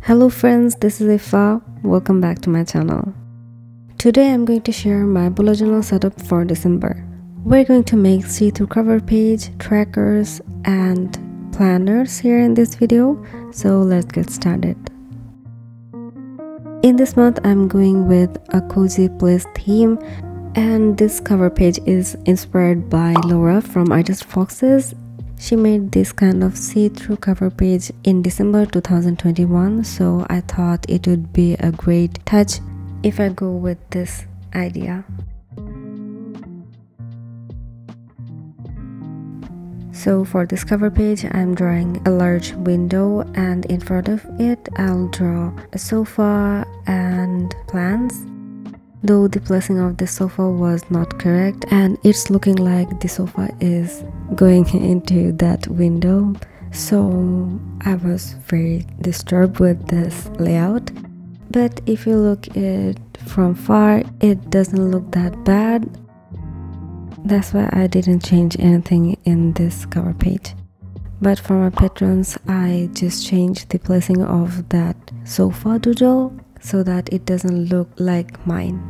Hello friends, this is Ifa. Welcome back to my channel. Today I'm going to share my bullet journal setup for December. We're going to make see-through cover page, trackers and planners here in this video. So let's get started. In this month I'm going with a cozy place theme, and this cover page is inspired by Laura from Artist Foxes. She made this kind of see-through cover page in December 2021, so I thought it would be a great touch if I go with this idea. So for this cover page, I'm drawing a large window, and in front of it, I'll draw a sofa and plants. Though the placing of the sofa was not correct, and it's looking like the sofa is going into that window, so I was very disturbed with this layout. But if you look at it from far, it doesn't look that bad. That's why I didn't change anything in this cover page. But for my patrons, I just changed the placing of that sofa doodle so that it doesn't look like mine.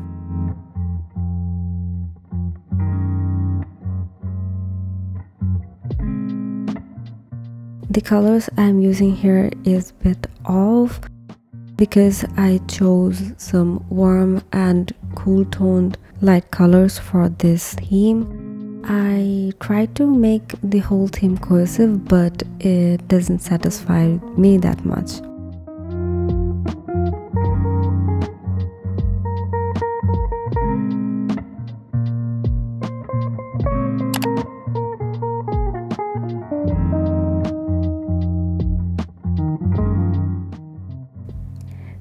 The colors I'm using here is a bit off because I chose some warm and cool toned light colors for this theme. I tried to make the whole theme cohesive, but it doesn't satisfy me that much.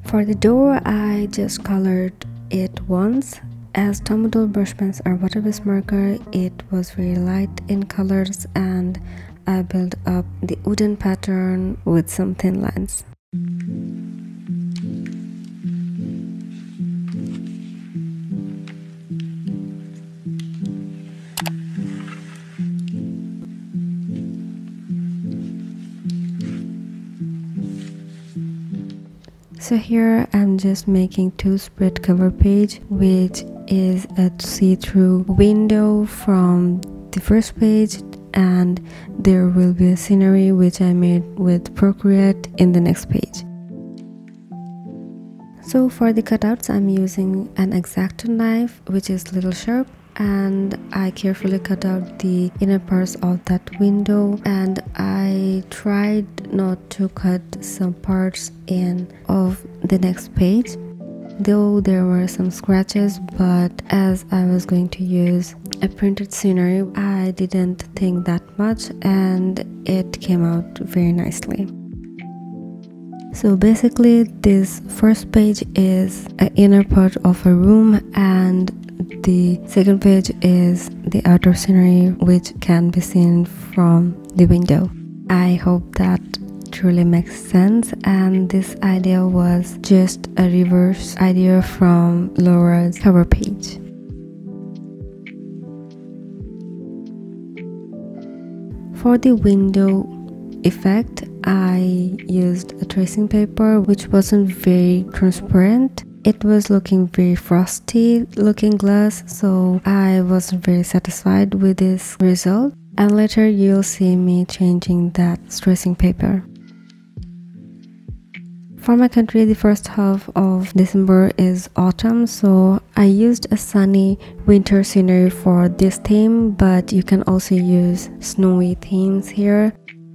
For the door, I just colored it once. As tomato brush pens or water-based marker, it was very light in colors, and I built up the wooden pattern with some thin lines. So here I'm just making two spread cover page, which is a see-through window from the first page, and there will be a scenery which I made with Procreate in the next page. So for the cutouts, I'm using an X-Acto knife, which is little sharp, and I carefully cut out the inner parts of that window, and I tried not to cut some parts in of the next page, though there were some scratches. But as I was going to use a printed scenery, I didn't think that much, and it came out very nicely. So basically this first page is an inner part of a room, and the second page is the outer scenery which can be seen from the window. I hope that truly makes sense, and this idea was just a reverse idea from Laura's cover page. For the window effect, I used a tracing paper which wasn't very transparent. It was looking very frosty looking glass, so I wasn't very satisfied with this result, and later you'll see me changing that tracing paper. For my country, the first half of December is autumn, so I used a sunny winter scenery for this theme, but you can also use snowy themes here.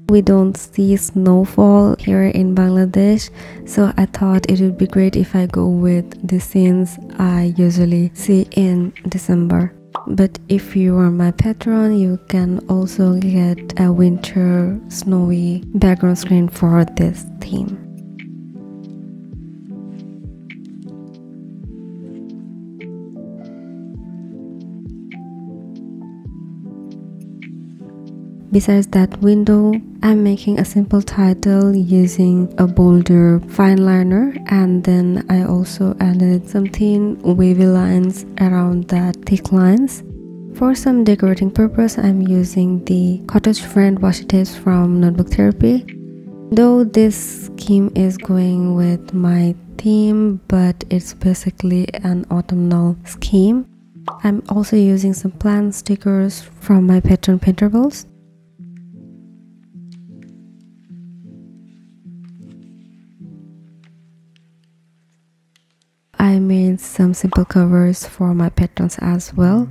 We don't see snowfall here in Bangladesh, so I thought it would be great if I go with the scenes I usually see in December. But if you are my patron, you can also get a winter snowy background screen for this theme. Besides that window, I'm making a simple title using a bolder fine liner, and then I also added some thin wavy lines around that thick lines. For some decorating purpose, I'm using the Cottage Friend washi tapes from Notebook Therapy. Though this scheme is going with my theme, but it's basically an autumnal scheme. I'm also using some plant stickers from my pattern printables. I made some simple covers for my patrons as well.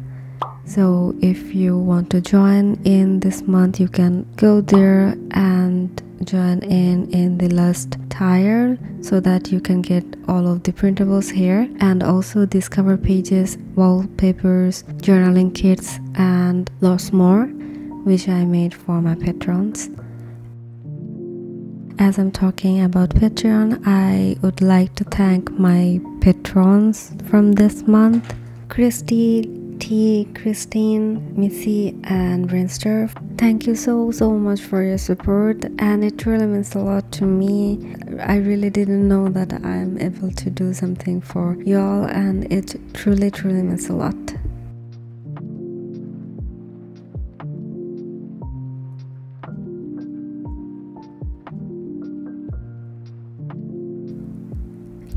So if you want to join in this month, you can go there and join in the last tier so that you can get all of the printables here, and also these cover pages, wallpapers, journaling kits, and lots more, which I made for my patrons. As I'm talking about Patreon, I would like to thank my patrons from this month: Christy, T, Christine, Missy, and Brinster. Thank you so much for your support, and it really means a lot to me. I really didn't know that I'm able to do something for y'all, and it truly means a lot.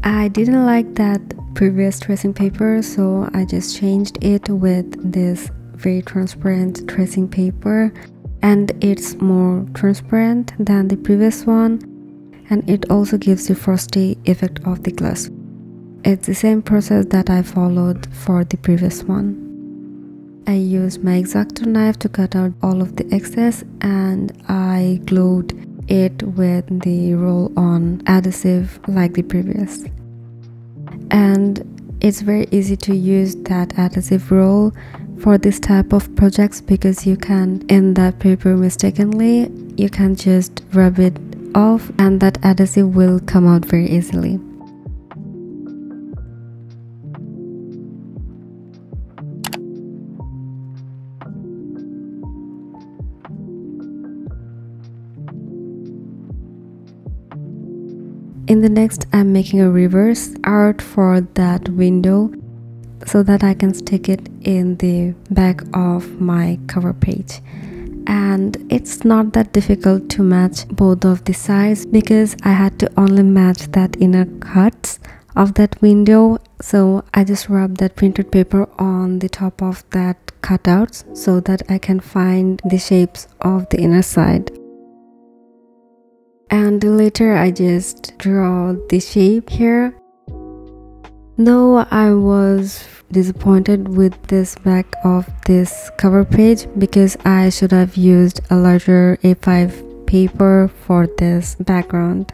I didn't like that previous tracing paper, so I just changed it with this very transparent tracing paper, and it's more transparent than the previous one, and it also gives the frosty effect of the glass. It's the same process that I followed for the previous one. I used my X-Acto knife to cut out all of the excess, and I glued it with the roll-on adhesive like the previous. And it's very easy to use that adhesive roll for this type of projects, because you can end that paper mistakenly. You can just rub it off and that adhesive will come out very easily. In the next, I'm making a reverse art for that window so that I can stick it in the back of my cover page. And it's not that difficult to match both of the sides, because I had to only match that inner cuts of that window. So I just rubbed that printed paper on the top of that cutouts so that I can find the shapes of the inner side. And later I just draw the shape here. Though I was disappointed with this back of this cover page, because I should have used a larger A5 paper for this background.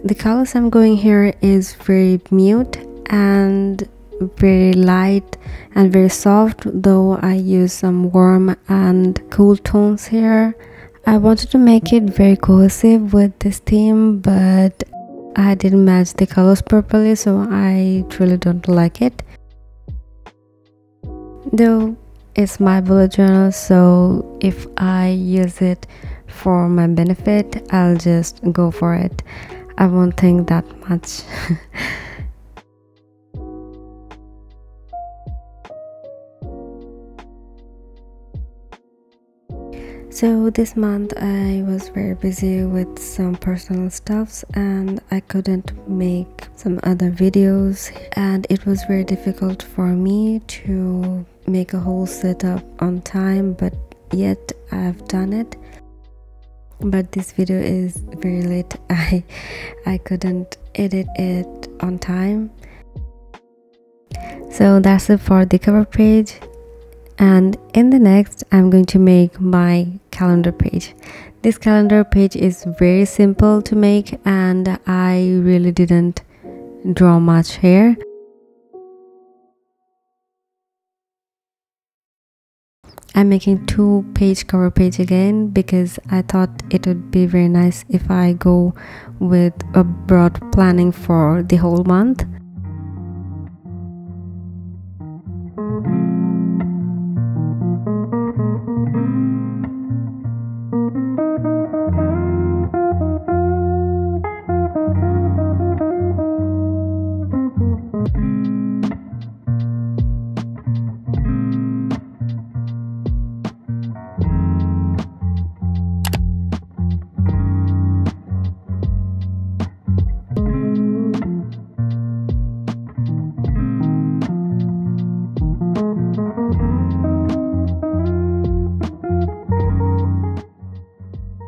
The colors I'm going here is very mute and very light and very soft, though I use some warm and cool tones here. I wanted to make it very cohesive with this theme, but I didn't match the colors properly, so I truly don't like it. Though it's my bullet journal, so if I use it for my benefit, I'll just go for it. I won't think that much. So this month I was very busy with some personal stuffs, and I couldn't make some other videos, and it was very difficult for me to make a whole setup on time, but yet I've done it. But this video is very late. I couldn't edit it on time. So that's it for the cover page, and in the next I'm going to make my calendar page. This calendar page is very simple to make, and I really didn't draw much here. I'm making 2-page cover page again because I thought it would be very nice if I go with a broad planning for the whole month.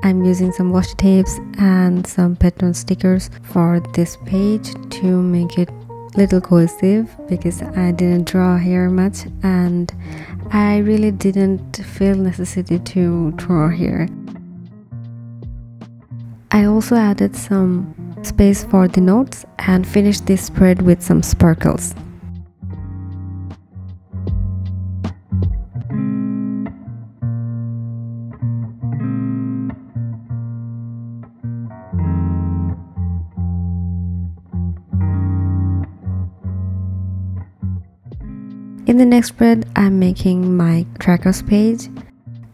I'm using some washi tapes and some pattern stickers for this page to make it little cohesive, because I didn't draw here much and I really didn't feel necessity to draw here. I also added some space for the notes and finished this spread with some sparkles. In the next spread, I'm making my trackers page.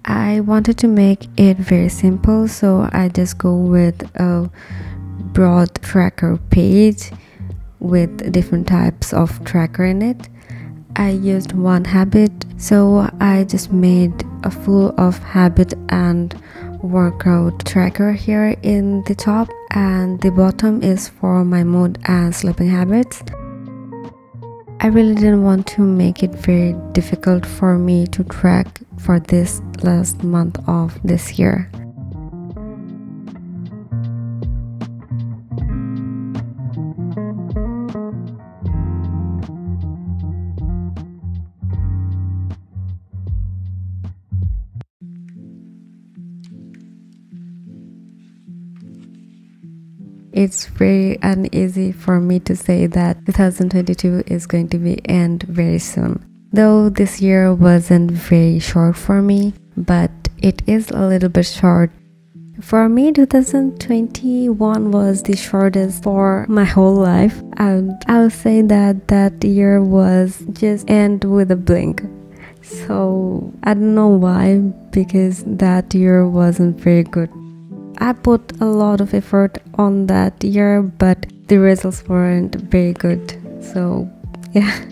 I wanted to make it very simple, so I just go with a broad tracker page with different types of tracker in it. I used one habit, so I just made a full of habit and workout tracker here in the top, and the bottom is for my mood and sleeping habits. I really didn't want to make it very difficult for me to track for this last month of this year. It's very uneasy for me to say that 2022 is going to be end very soon. Though this year wasn't very short for me, but it is a little bit short. For me, 2021 was the shortest for my whole life, and I would say that that year was just end with a blink. So I don't know why, because that year wasn't very good. I put a lot of effort on that year, but the results weren't very good. So, yeah.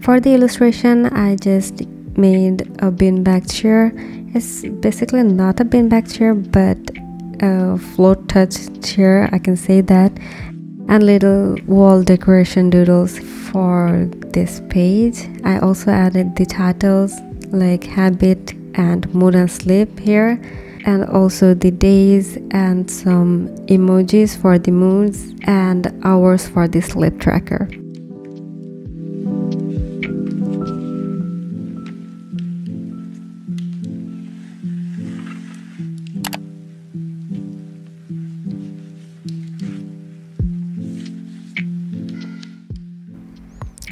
For the illustration, I just made a beanbag chair. It's basically not a beanbag chair, but a float touch chair, I can say that, and little wall decoration doodles for this page. I also added the titles like habit and mood and sleep here, and also the days and some emojis for the moods and hours for the sleep tracker.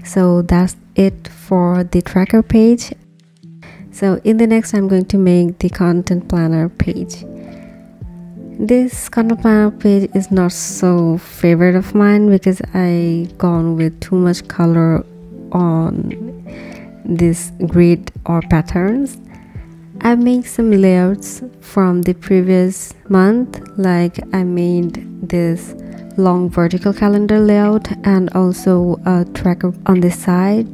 So that's it for the tracker page. So in the next, I'm going to make the content planner page. This content planner page is not so favorite of mine because I gone with too much color on this grid or patterns. I made some layouts from the previous month, like I made this long vertical calendar layout and also a tracker on the side,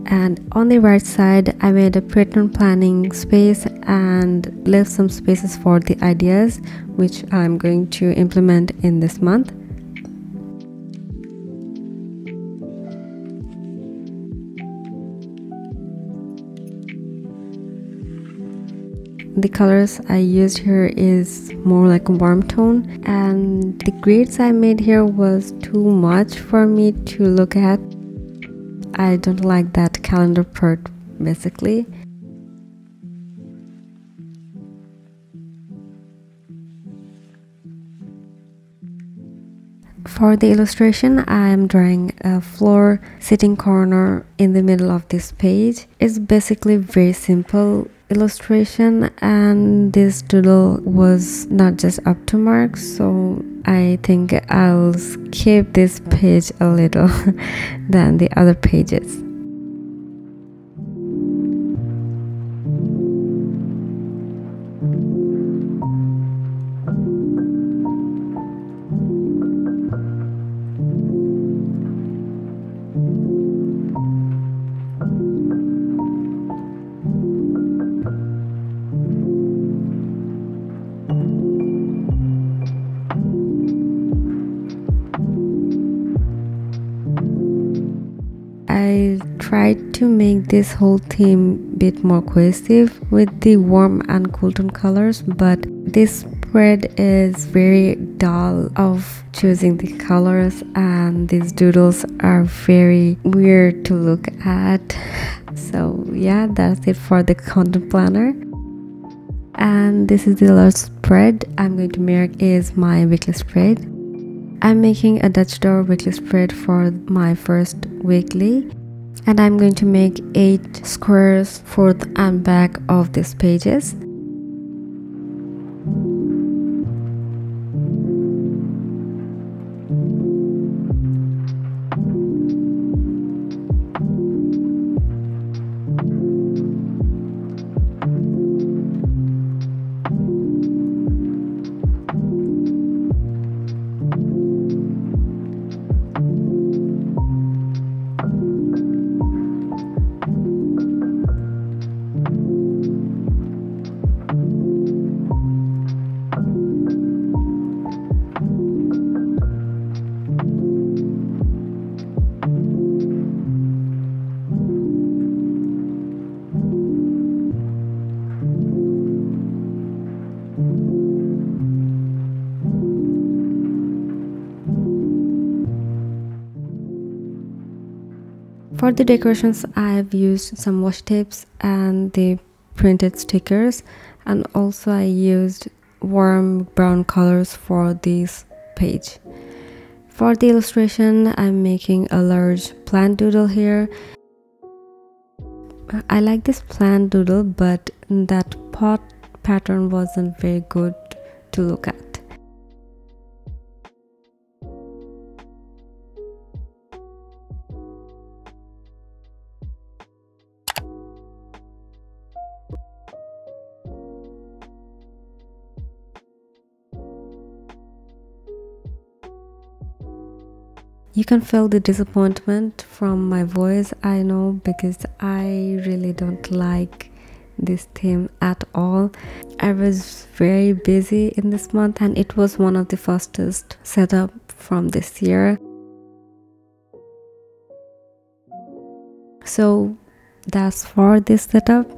and on the right side I made a pattern planning space and left some spaces for the ideas which I'm going to implement in this month. The colors I used here is more like a warm tone, and the grids I made here was too much for me to look at. I don't like that calendar part basically. For the illustration, I am drawing a floor sitting corner in the middle of this page. It's basically very simple illustration, and this doodle was not just up to mark, so I think I'll skip this page a little than the other pages. I tried to make this whole theme a bit more cohesive with the warm and cool tone colors, but this spread is very dull of choosing the colors, and these doodles are very weird to look at. So yeah, that's it for the content planner. And this is the last spread I'm going to make, is my weekly spread. I'm making a Dutch door weekly spread for my first weekly, and I'm going to make 8 squares forth and back of these pages. For the decorations, I've used some washi tapes and the printed stickers, and also I used warm brown colors for this page. For the illustration, I'm making a large plant doodle here. I like this plant doodle, but that pot pattern wasn't very good to look at. You can feel the disappointment from my voice, I know, because I really don't like this theme at all. I was very busy in this month, and it was one of the fastest setup from this year. So that's for this setup.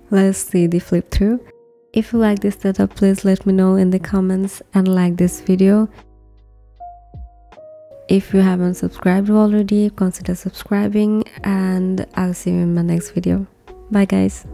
Let's see the flip through. If you like this setup, please let me know in the comments and like this video. If you haven't subscribed already, consider subscribing, and I'll see you in my next video. Bye guys.